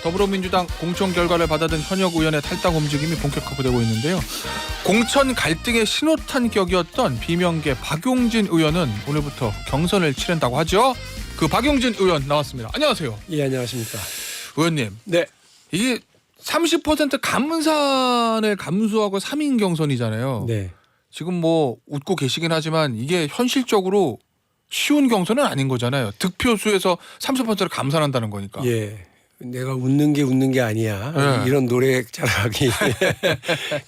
더불어민주당 공천 결과를 받아든 현역 의원의 탈당 움직임이 본격화되고 있는데요. 공천 갈등의 신호탄 격이었던 비명계 박용진 의원은 오늘부터 경선을 치른다고 하죠. 그 박용진 의원 나왔습니다. 안녕하세요. 예, 안녕하십니까. 의원님. 네. 이게 30% 감산을 감수하고 3인 경선이잖아요. 네. 지금 뭐 웃고 계시긴 하지만 이게 현실적으로 쉬운 경선은 아닌 거잖아요. 득표수에서 30%를 감산한다는 거니까. 예. 내가 웃는 게 아니야. 네. 이런 노래 자락이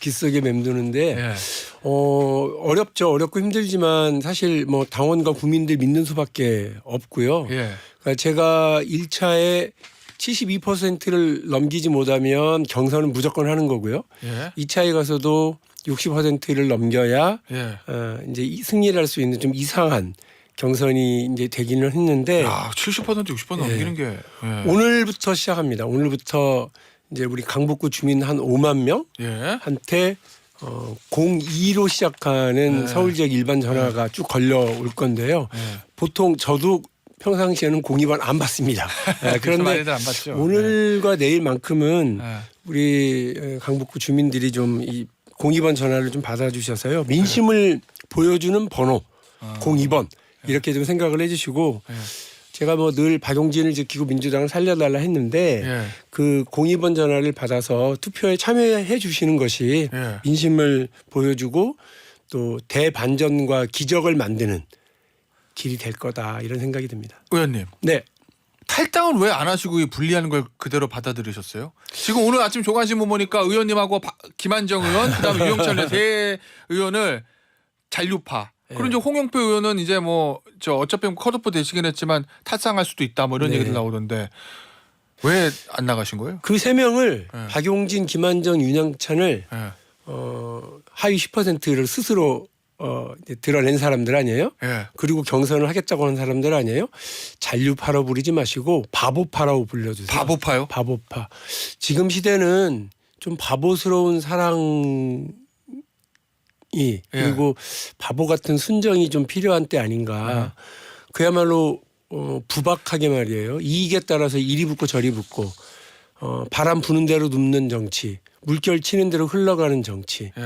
귓속에 맴도는데 예. 어렵죠. 어렵고 힘들지만 사실 뭐 당원과 국민들 믿는 수밖에 없고요. 예. 그러니까 제가 1차에 72%를 넘기지 못하면 경선은 무조건 하는 거고요. 예. 2차에 가서도 60%를 넘겨야 예. 이제 승리를 할 수 있는 좀 이상한 경선이 이제 되기는 했는데 야, 70% 60% 넘기는 게 예. 오늘부터 시작합니다. 오늘부터 이제 우리 강북구 주민 한 5만 명한테 예. 02로 시작하는 네. 서울 지역 일반 전화가 쭉 걸려올 건데요. 예. 보통 저도 평상시에는 02번 안 받습니다. 그런데 많이들 안 받죠. 오늘과 내일만큼은 예. 우리 강북구 주민들이 좀 이 02번 전화를 좀 받아주셔서요. 민심을 보여주는 번호 02번 이렇게 좀 생각을 해주시고 예. 제가 뭐 늘 박용진을 지키고 민주당을 살려달라 했는데 예. 그 02번 전화를 받아서 투표에 참여해 주시는 것이 예. 민심을 보여주고 또 대반전과 기적을 만드는 길이 될 거다 이런 생각이 듭니다. 의원님. 네. 탈당은 왜 안 하시고 이 분리하는 걸 그대로 받아들이셨어요? 지금 오늘 아침 조간신문 보니까 의원님하고 김한정 의원, 그다음에 유영철 세 의원을 잔류파. 그리고 이제 홍영표 의원은 이제 뭐 저 어차피 컷오프 되시긴 했지만 탈당할 수도 있다 뭐 이런 네. 얘기들 나오던데 왜 안 나가신 거예요? 그 세 명을 네. 박용진, 김한정, 윤영찬을 예. 하위 10%를 스스로 이제 드러낸 사람들 아니에요? 예. 그리고 경선을 하겠다고 하는 사람들 아니에요? 잔류파로 부르지 마시고 바보파라고 불러주세요. 바보파요? 바보파. 지금 시대는 좀 바보스러운 사랑이 그리고 바보 같은 순정이 좀 필요한 때 아닌가. 그야말로 부박하게 말이에요. 이익에 따라서 이리 붙고 저리 붙고 바람 부는 대로 눕는 정치, 물결 치는 대로 흘러가는 정치. 예.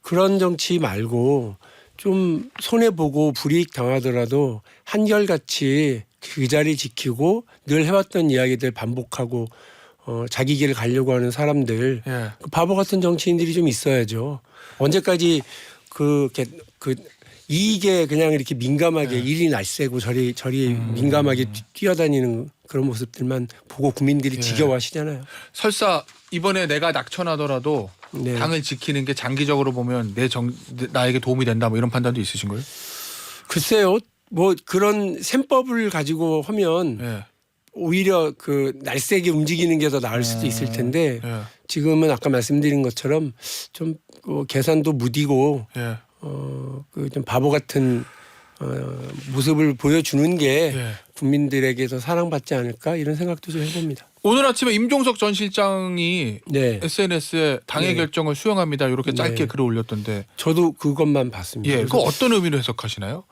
그런 정치 말고 좀 손해보고 불이익 당하더라도 한결같이 그 자리 지키고 늘 해왔던 이야기들 반복하고 자기 길을 가려고 하는 사람들 예. 그 바보 같은 정치인들이 좀 있어야죠. 언제까지 그 이익에 그냥 이렇게 민감하게 이리 날새고 저리 민감하게 뛰어다니는 그런 모습들만 보고 국민들이 지겨워하시잖아요. 설사 이번에 내가 낙천하더라도 네. 당을 지키는 게 장기적으로 보면 나에게 도움이 된다 뭐 이런 판단도 있으신 거예요? 글쎄요. 뭐 그런 셈법을 가지고 하면 예. 오히려 그 날쌔게 움직이는 게 더 나을 수도 있을 텐데 예. 지금은 아까 말씀드린 것처럼 좀 계산도 무디고 예. 그 좀 바보 같은 모습을 보여주는 게 예. 국민들에게 더 사랑받지 않을까 이런 생각도 좀 해봅니다. 오늘 아침에 임종석 전 실장이 네, SNS에 당의 네. 결정을 수용합니다. 이렇게 짧게 네. 글을 올렸던데 저도 그것만 봤습니다. 예, 그 어떤 의미로 해석하시나요?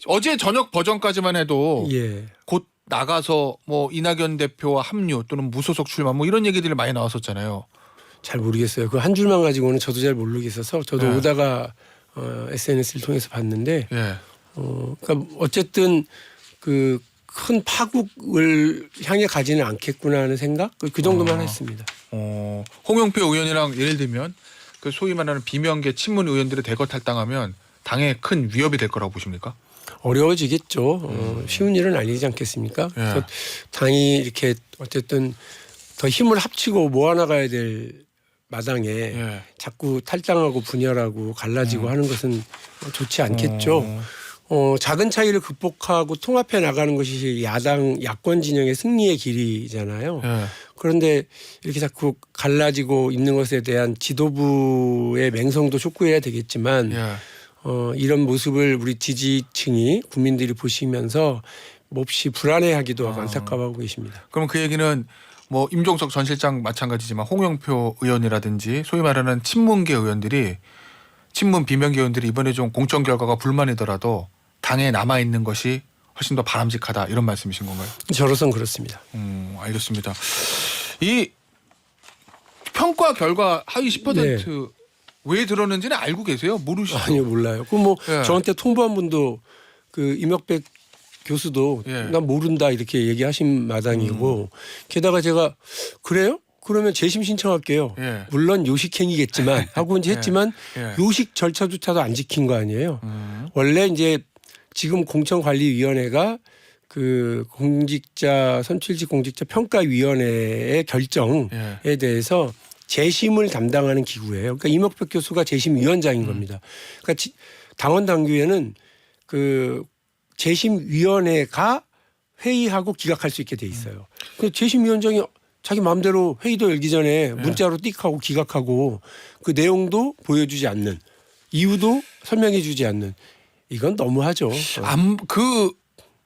어제 저녁 버전까지만 해도 예, 곧 나가서 뭐 이낙연 대표와 합류 또는 무소속 출마 뭐 이런 얘기들이 많이 나왔었잖아요. 잘 모르겠어요. 그 한 줄만 가지고는 저도 잘 모르겠어서 저도 네. 오다가 SNS를 통해서 봤는데 예. 그러니까 어쨌든 그 큰 파국을 향해 가지는 않겠구나 하는 생각 그 정도만 했습니다. 홍영표 의원이랑 예를 들면 그 소위 말하는 비명계 친문 의원들이 대거 탈당하면 당에 큰 위협이 될 거라고 보십니까? 어려워지겠죠. 쉬운 일은 아니지 않겠습니까? 예. 그래서 당이 이렇게 어쨌든 더 힘을 합치고 모아나가야 될 마당에 예. 자꾸 탈당하고 분열하고 갈라지고 하는 것은 좋지 않겠죠. 작은 차이를 극복하고 통합해 나가는 것이 야권 진영의 승리의 길이잖아요. 예. 그런데 이렇게 자꾸 갈라지고 있는 것에 대한 지도부의 맹성도 촉구해야 되겠지만 예. 이런 모습을 우리 지지층이 국민들이 보시면서 몹시 불안해하기도 하고 안타까워하고 계십니다. 그럼 그 얘기는 뭐 임종석 전 실장 마찬가지지만 홍영표 의원이라든지 소위 말하는 친문계 의원들이 친문 비명계 의원들이 이번에 좀 공천 결과가 불만이더라도 당에 남아 있는 것이 훨씬 더 바람직하다 이런 말씀이신 건가요? 저로선 그렇습니다. 알겠습니다. 이 평가 결과 하위 10% 왜 들었는지는 알고 계세요? 모르시죠? 아니요, 몰라요. 그 뭐 예. 저한테 통보한 분도 그 임혁백 교수도 예. 난 모른다 이렇게 얘기하신 마당이고 게다가 제가 그래요? 그러면 재심 신청할게요. 예. 물론 요식행위겠지만 하고 이제 예. 했지만 예. 요식 절차조차도 안 지킨 거 아니에요. 원래 이제 지금 공천관리위원회가 그 공직자 선출직 공직자 평가위원회의 결정에 예. 대해서 재심을 담당하는 기구예요. 그러니까 임혁백 교수가 재심위원장인 겁니다. 그러니까 당원 당규에는 그 재심위원회가 회의하고 기각할 수 있게 돼 있어요. 그 재심위원장이 자기 마음대로 회의도 열기 전에 문자로 띡하고 기각하고 그 내용도 보여주지 않는 이유도 설명해주지 않는 이건 너무하죠. 그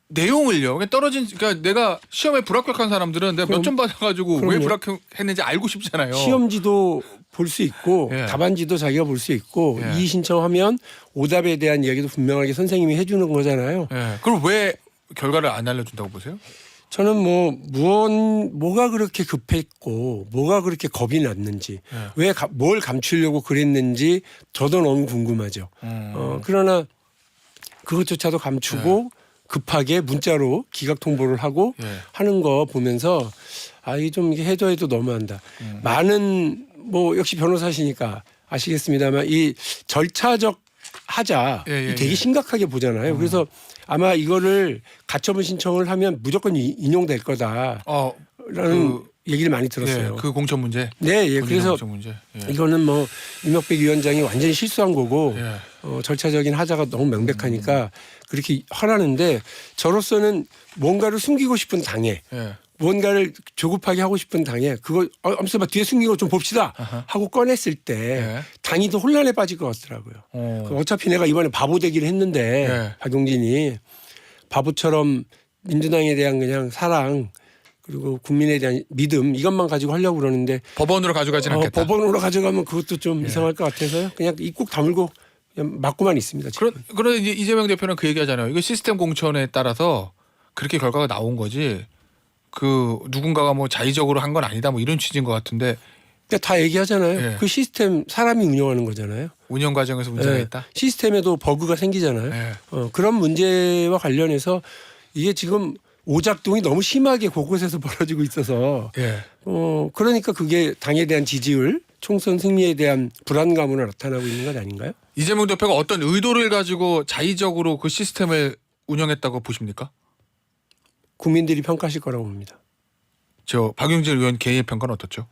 내용을요. 그러니까 그러니까 내가 시험에 불합격한 사람들은 내가 몇 점 받아가지고 왜 그럼요. 불합격했는지 알고 싶잖아요. 시험지도 볼 수 있고 예. 답안지도 자기가 볼 수 있고 예. 이의 신청하면 오답에 대한 이야기도 분명하게 선생님이 해주는 거잖아요. 예. 그럼 왜 결과를 안 알려준다고 보세요? 저는 뭐가 그렇게 급했고 뭐가 그렇게 겁이 났는지 예. 왜 뭘 감추려고 그랬는지 저도 너무 궁금하죠. 그러나 그것조차도 감추고 급하게 문자로 기각 통보를 하고 예. 하는 거 보면서 이게 좀 이게 해도 너무한다. 많은 뭐 역시 변호사시니까 아시겠습니다만 이 절차적 하자 예. 되게 심각하게 보잖아요. 그래서 아마 이거를 가처분 신청을 하면 무조건 인용될 거다라는 얘기를 많이 들었어요. 예. 그 공천 문제. 네, 예. 그래서 공천 문제. 예. 이거는 뭐 임혁백 위원장이 완전히 실수한 거고 예. 절차적인 하자가 너무 명백하니까 그렇게 하라는데 저로서는 뭔가를 숨기고 싶은 당에 예. 뭔가를 조급하게 하고 싶은 당에 그거 아무튼 뒤에 숨긴 거 좀 봅시다 하고 꺼냈을 때 예. 당이 더 혼란에 빠질 것 같더라고요. 어차피 내가 이번에 바보 되기를 했는데 예. 박용진이 바보처럼 민주당에 대한 그냥 사랑 그리고 국민에 대한 믿음 이것만 가지고 하려고 그러는데 법원으로 가져가진 않겠다. 법원으로 가져가면 그것도 좀 이상할 것 같아서요. 그냥 입국 다물고 그냥 맞고만 있습니다. 지금. 그런데 이제 이재명 대표는 그 얘기하잖아요. 이거 시스템 공천에 따라서 그렇게 결과가 나온 거지. 그 누군가가 뭐 자의적으로 한 건 아니다. 뭐 이런 취지인 것 같은데 그러니까 다 얘기하잖아요. 예. 그 시스템 사람이 운영하는 거잖아요. 운영 과정에서 문제가 예. 있다. 시스템에도 버그가 생기잖아요. 예. 그런 문제와 관련해서 이게 지금 오작동이 너무 심하게 곳곳에서 벌어지고 있어서 예. 그러니까 그게 당에 대한 지지율, 총선 승리에 대한 불안감으로 나타나고 있는 것 아닌가요? 이재명 대표가 어떤 의도를 가지고 자의적으로 그 시스템을 운영했다고 보십니까? 국민들이 평가하실 거라고 봅니다. 저 박용진 의원 개의 평가는 어떻죠?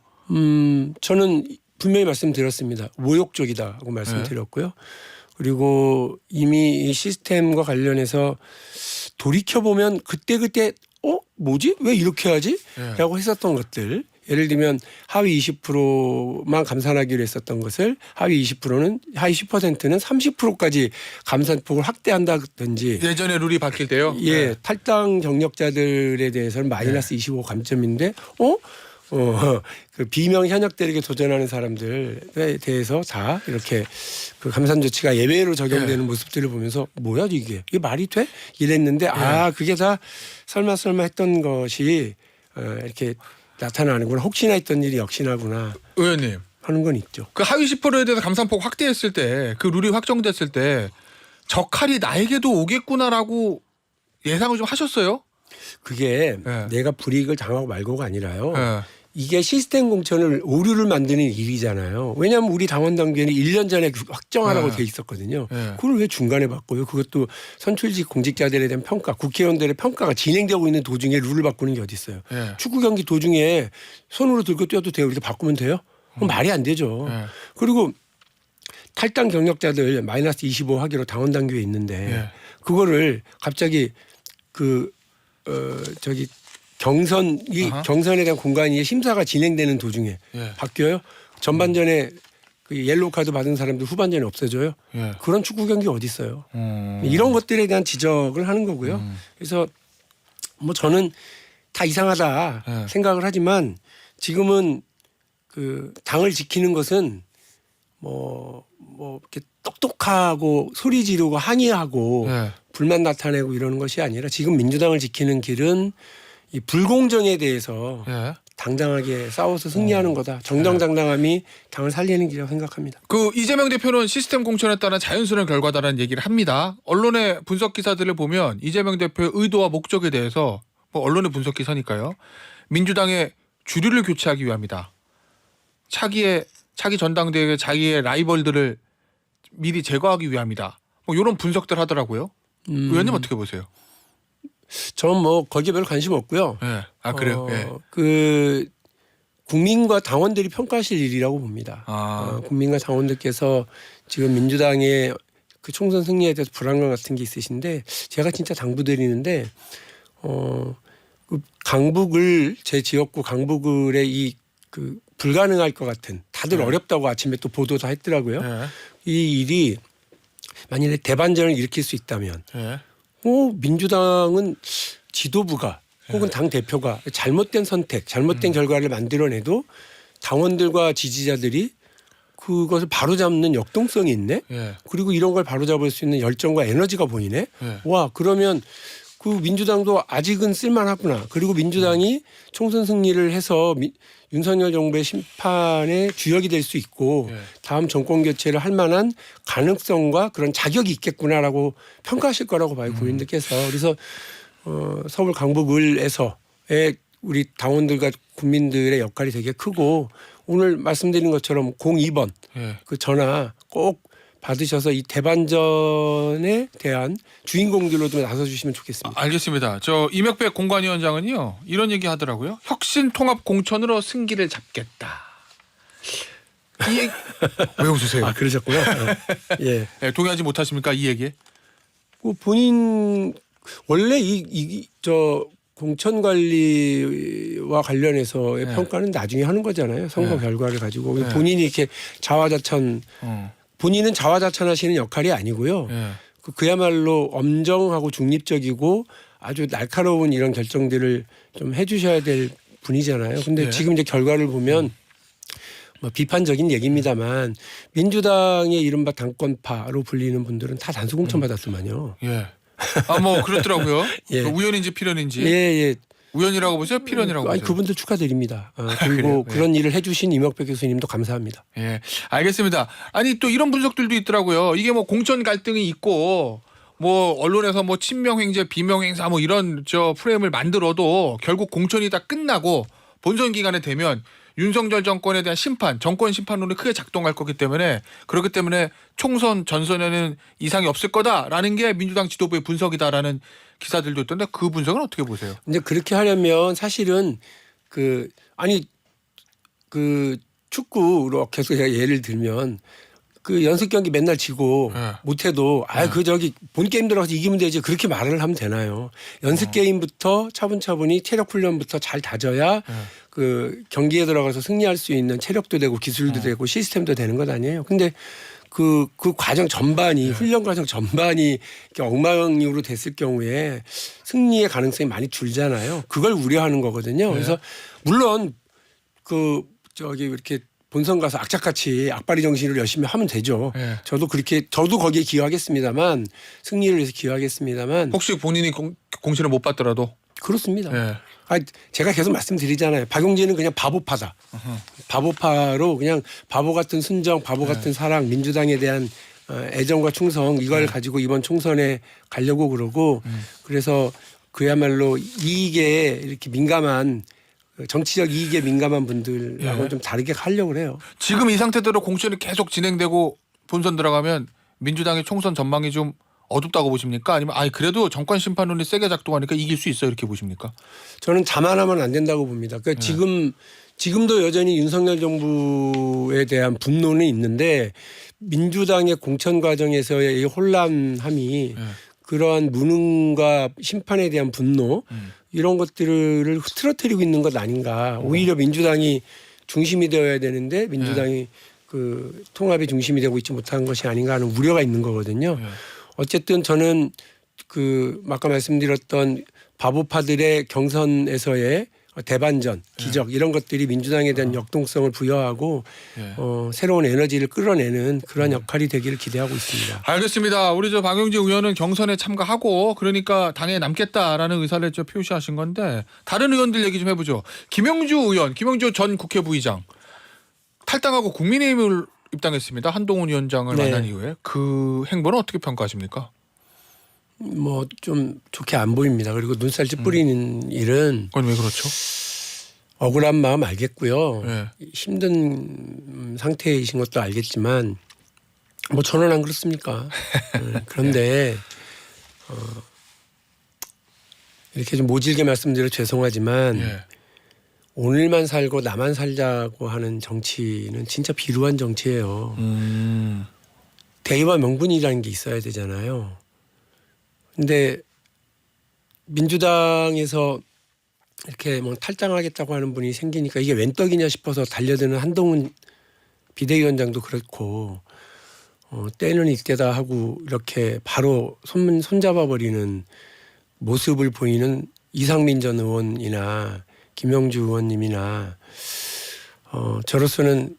저는 분명히 말씀드렸습니다. 모욕적이다고 말씀드렸고요. 그리고 이미 이 시스템과 관련해서 돌이켜보면 그때 뭐지? 왜 이렇게 하지? 예. 라고 했었던 것들 예를 들면 하위 20%만 감산하기로 했었던 것을 하위 10%는 30%까지 감산폭을 확대한다든지 예전에 룰이 바뀔 때요. 예, 탈당 경력자들에 대해서는 마이너스 25 감점인데 그 비명 현역들에게 도전하는 사람들에 대해서 다 이렇게 그 감산 조치가 예외로 적용되는 모습들을 보면서 뭐야 이게 말이 돼? 이랬는데 그게 다 설마 했던 것이 이렇게 나타나는구나. 혹시나 했던 일이 역시나구나 의원님. 하는 건 있죠. 그 하위 10%에 대해서 감산폭 확대했을 때 그 룰이 확정됐을 때 저 칼이 나에게도 오겠구나라고 예상을 좀 하셨어요? 그게 예. 내가 불이익을 당하고 말고가 아니라요. 예. 이게 시스템 공천을 오류를 만드는 일이잖아요. 왜냐하면 우리 당원 당규에는 1년 전에 확정하라고 네. 돼 있었거든요. 네. 그걸 왜 중간에 바꿔요? 그것도 선출직 공직자들에 대한 평가, 국회의원들의 평가가 진행되고 있는 도중에 룰을 바꾸는 게 어디 있어요? 예. 축구 경기 도중에 손으로 들고 뛰어도 돼요. 이렇게 바꾸면 돼요? 그건 말이 안 되죠. 예. 그리고 탈당 경력자들 마이너스 25 하기로 당원 당규에 있는데 예. 그거를 갑자기 경선에 대한 공간이 심사가 진행되는 도중에 예. 바뀌어요? 전반전에 그 옐로우 카드 받은 사람들 후반전에 없어져요? 예. 그런 축구 경기 어디 있어요? 이런 것들에 대한 지적을 하는 거고요. 그래서 뭐 저는 다 이상하다 예. 생각을 하지만 지금은 그 당을 지키는 것은 뭐 이렇게 똑똑하고 소리 지르고 항의하고 예. 불만 나타내고 이러는 것이 아니라 지금 민주당을 지키는 길은 이 불공정에 대해서 예. 당당하게 싸워서 승리하는 거다. 정정당당함이 당을 살리는 길이라고 생각합니다. 그 이재명 대표는 시스템 공천에 따른 자연스러운 결과다라는 얘기를 합니다. 언론의 분석 기사들을 보면 이재명 대표의 의도와 목적에 대해서 뭐 언론의 분석 기사니까요. 민주당의 주류를 교체하기 위함이다. 차기 전당대회 자기의 라이벌들을 미리 제거하기 위함이다. 뭐 이런 분석들 하더라고요. 의원님 어떻게 보세요? 저는 뭐 거기에 별로 관심 없고요. 네. 아 그래요? 예. 그 국민과 당원들이 평가하실 일이라고 봅니다. 국민과 당원들께서 지금 민주당의 그 총선 승리에 대해서 불안감 같은 게 있으신데 제가 진짜 당부드리는데 그 강북을 제 지역구 강북을의 이 그 불가능할 것 같은 다들 어렵다고 아침에 또 보도도 했더라고요. 예. 이 일이 만일에 대반전을 일으킬 수 있다면 예. 민주당은 지도부가 혹은 당 대표가 잘못된 선택, 잘못된 결과를 만들어내도 당원들과 지지자들이 그것을 바로잡는 역동성이 있네. 예. 그리고 이런 걸 바로잡을 수 있는 열정과 에너지가 보이네. 예. 와 그러면 그 민주당도 아직은 쓸만하구나. 그리고 민주당이 총선 승리를 해서 윤석열 정부의 심판의 주역이 될 수 있고 예. 다음 정권 교체를 할 만한 가능성과 그런 자격이 있겠구나라고 평가하실 거라고 봐요. 국민들께서. 그래서 서울 강북을에서의 우리 당원들과 국민들의 역할이 되게 크고 오늘 말씀드린 것처럼 02번 예. 그 전화 꼭 받으셔서 이 대반전에 대한 주인공들로 좀 나서주시면 좋겠습니다. 알겠습니다. 저 이명백 공관위원장은요 이런 얘기 하더라고요. 혁신 통합 공천으로 승기를 잡겠다. 왜 웃으세요? 그러셨고요. 예. 네, 동의하지 못하십니까 이 얘기? 그 본인 원래 저 공천 관리와 관련해서의 네. 평가는 나중에 하는 거잖아요. 선거 네. 결과를 가지고 네. 본인이 이렇게 자화자찬 본인은 자화자찬하시는 역할이 아니고요. 예. 그야말로 엄정하고 중립적이고 아주 날카로운 이런 결정들을 좀 해주셔야 될 분이잖아요. 근데 네. 지금 이제 결과를 보면 뭐 비판적인 얘기입니다만 민주당의 이른바 당권파로 불리는 분들은 다 단수 공천 받았더만요. 예. 아 뭐 그렇더라고요. 예. 그 우연인지 필연인지. 예. 우연이라고 보세요? 필연이라고 아니 보세요? 그분들 축하드립니다. 그리고 그래요? 예. 그런 일을 해주신 이명백 교수님도 감사합니다. 예, 알겠습니다. 아니 또 이런 분석들도 있더라고요. 이게 뭐 공천 갈등이 있고 뭐 언론에서 뭐 친명행제, 비명행사 뭐 이런 저 프레임을 만들어도 결국 공천이 다 끝나고 본선 기간에 되면 윤석열 정권에 대한 심판, 정권 심판론이 크게 작동할 거기 때문에 그렇기 때문에 총선 전선에는 이상이 없을 거다라는 게 민주당 지도부의 분석이다라는 기사들도 있던데 그 분석은 어떻게 보세요? 근데 그렇게 하려면 사실은 그 축구로 계속 제가 예를 들면 그 연습 경기 맨날 지고 네. 못해도 본 게임 들어가서 이기면 되지 그렇게 말을 하면 되나요? 연습 게임부터 차분차분히 체력 훈련부터 잘 다져야 그 경기에 들어가서 승리할 수 있는 체력도 되고 기술도 되고 시스템도 되는 것 아니에요? 근데 그 과정 전반이 훈련 과정 전반이 이렇게 엉망으로 됐을 경우에 승리의 가능성이 많이 줄잖아요. 그걸 우려하는 거거든요. 그래서 물론 이렇게 본선 가서 악착같이 악바리 정신으로 열심히 하면 되죠. 네. 저도 거기에 기여하겠습니다만 승리를 위해서 기여하겠습니다만 혹시 본인이 공천을 못 받더라도 그렇습니다. 예. 제가 계속 말씀드리잖아요. 박용진은 그냥 바보파다. 바보파로 그냥 바보 같은 순정, 바보 같은 사랑, 민주당에 대한 애정과 충성 이걸 가지고 이번 총선에 가려고 그러고 그래서 그야말로 이익에 이렇게 민감한 정치적 이익에 민감한 분들하고는 좀 다르게 하려고 해요. 지금 이 상태대로 공천이 계속 진행되고 본선 들어가면 민주당의 총선 전망이 좀 어둡다고 보십니까? 아니면 그래도 정권 심판론이 세게 작동하니까 이길 수 있어요 이렇게 보십니까? 저는 자만하면 안 된다고 봅니다. 그러니까 지금도 여전히 윤석열 정부에 대한 분노는 있는데 민주당의 공천 과정에서의 이 혼란함이 그러한 무능과 심판에 대한 분노 이런 것들을 흐트러뜨리고 있는 것 아닌가. 오히려 민주당이 중심이 되어야 되는데 민주당이 그 통합의 중심이 되고 있지 못한 것이 아닌가 하는 우려가 있는 거거든요. 어쨌든 저는 아까 말씀드렸던 바보파들의 경선에서의 대반전, 기적 이런 것들이 민주당에 대한 역동성을 부여하고 예. 새로운 에너지를 끌어내는 그런 역할이 되기를 기대하고 있습니다. 알겠습니다. 우리 저 박용진 의원은 경선에 참가하고 그러니까 당에 남겠다라는 의사를 저 표시하신 건데 다른 의원들 얘기 좀 해보죠. 김영주 의원, 김영주 전 국회 부의장 탈당하고 국민의힘을 입당했습니다. 한동훈 위원장을 네. 만난 이후에 그 행보는 어떻게 평가하십니까? 뭐 좀 좋게 안 보입니다. 그리고 눈살 찌푸리는 일은 그건 왜 그렇죠? 억울한 마음 알겠고요. 예. 힘든 상태이신 것도 알겠지만 뭐 저는 안 그렇습니까? 그런데 이렇게 좀 모질게 말씀드려 죄송하지만 예. 오늘만 살고 나만 살자고 하는 정치는 진짜 비루한 정치예요. 대의와 명분이라는 게 있어야 되잖아요. 근데 민주당에서 이렇게 뭐 탈당하겠다고 하는 분이 생기니까 이게 웬 떡이냐 싶어서 달려드는 한동훈 비대위원장도 그렇고 때는 이때다 하고 이렇게 바로 손잡아 버리는 모습을 보이는 이상민 전 의원이나 김영주 의원님이나 저로서는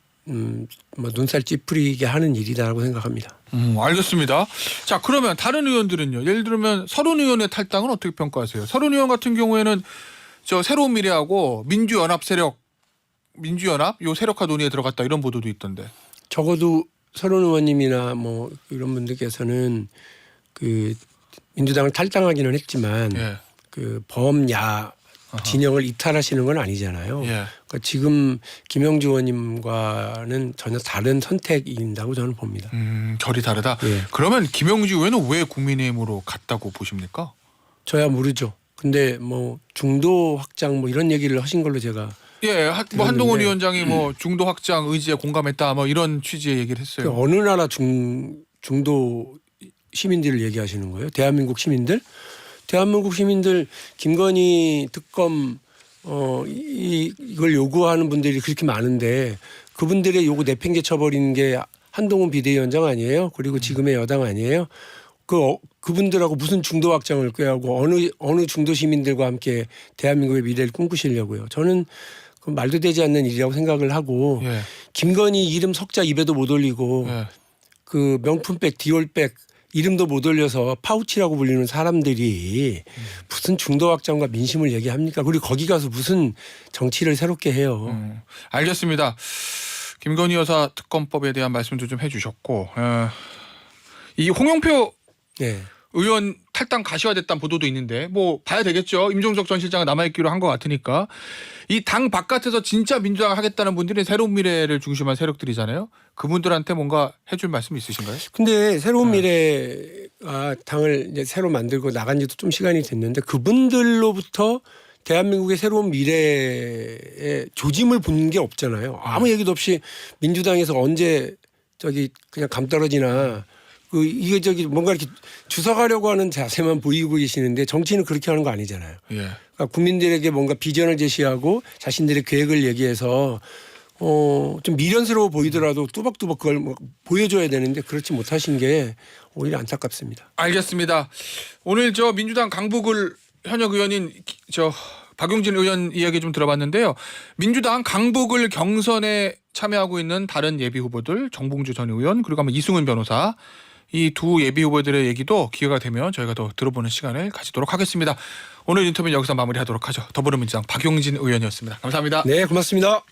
뭐 눈살 찌푸리게 하는 일이다라고 생각합니다. 알겠습니다. 자, 그러면 다른 의원들은요. 예를 들면 서른 의원의 탈당은 어떻게 평가하세요? 서른 의원 같은 경우에는 저 새로운 미래하고 민주연합 세력, 민주연합 요 세력화 논의에 들어갔다 이런 보도도 있던데. 적어도 서른 의원님이나 뭐 이런 분들께서는 그 민주당을 탈당하기는 했지만 예. 그 범야 진영을 이탈하시는 건 아니잖아요. 예. 그러니까 지금 김영주 의원님과는 전혀 다른 선택인다고 저는 봅니다. 결이 다르다. 예. 그러면 김영주 의원은 왜 국민의힘으로 갔다고 보십니까? 저야 모르죠. 근데 뭐 중도 확장 뭐 이런 얘기를 하신 걸로 제가 예, 뭐 들었는데. 한동훈 위원장이 뭐 중도 확장 의지에 공감했다 뭐 이런 취지의 얘기를 했어요. 그 어느 나라 중도 시민들을 얘기하시는 거예요? 대한민국 시민들? 대한민국 시민들 김건희 특검 이걸 요구하는 분들이 그렇게 많은데 그분들의 요구 내팽개 쳐버리는 게 한동훈 비대위원장 아니에요? 그리고 지금의 여당 아니에요? 그분들하고 무슨 중도 확장을 꾀하고 어느 중도 시민들과 함께 대한민국의 미래를 꿈꾸시려고요? 저는 그 말도 되지 않는 일이라고 생각을 하고 예. 김건희 이름 석자 입에도 못 올리고 예. 그 명품백 디올백 이름도 못 올려서 파우치라고 불리는 사람들이 무슨 중도 확장과 민심을 얘기합니까? 그리고 거기 가서 무슨 정치를 새롭게 해요. 알겠습니다. 김건희 여사 특검법에 대한 말씀도 좀 해주셨고 이 홍영표 네. 의원 탈당 가시화됐다는 보도도 있는데 뭐 봐야 되겠죠. 임종석 전 실장은 남아있기로 한 것 같으니까 이 당 바깥에서 진짜 민주당 하겠다는 분들이 새로운 미래를 중심한 세력들이잖아요. 그분들한테 뭔가 해줄 말씀 있으신가요? 근데 새로운 미래가 당을 이제 새로 만들고 나간 지도 좀 시간이 됐는데 그분들로부터 대한민국의 새로운 미래의 조짐을 본 게 없잖아요. 아무 얘기도 없이 민주당에서 언제 그냥 감 떨어지나 이게 뭔가 이렇게 주워가려고 하는 자세만 보이고 계시는데 정치는 그렇게 하는 거 아니잖아요. 예. 그러니까 국민들에게 뭔가 비전을 제시하고 자신들의 계획을 얘기해서 좀 미련스러워 보이더라도 뚜벅뚜벅 그걸 뭐 보여줘야 되는데 그렇지 못하신 게 오히려 안타깝습니다. 알겠습니다. 오늘 저 민주당 강북을 현역 의원인 저 박용진 의원 이야기 좀 들어봤는데요. 민주당 강북을 경선에 참여하고 있는 다른 예비 후보들 정봉주 전 의원 그리고 아마 이승은 변호사 이 두 예비 후보들의 얘기도 기회가 되면 저희가 더 들어보는 시간을 가지도록 하겠습니다. 오늘 인터뷰는 여기서 마무리하도록 하죠. 더불어민주당 박용진 의원이었습니다. 감사합니다. 네, 고맙습니다.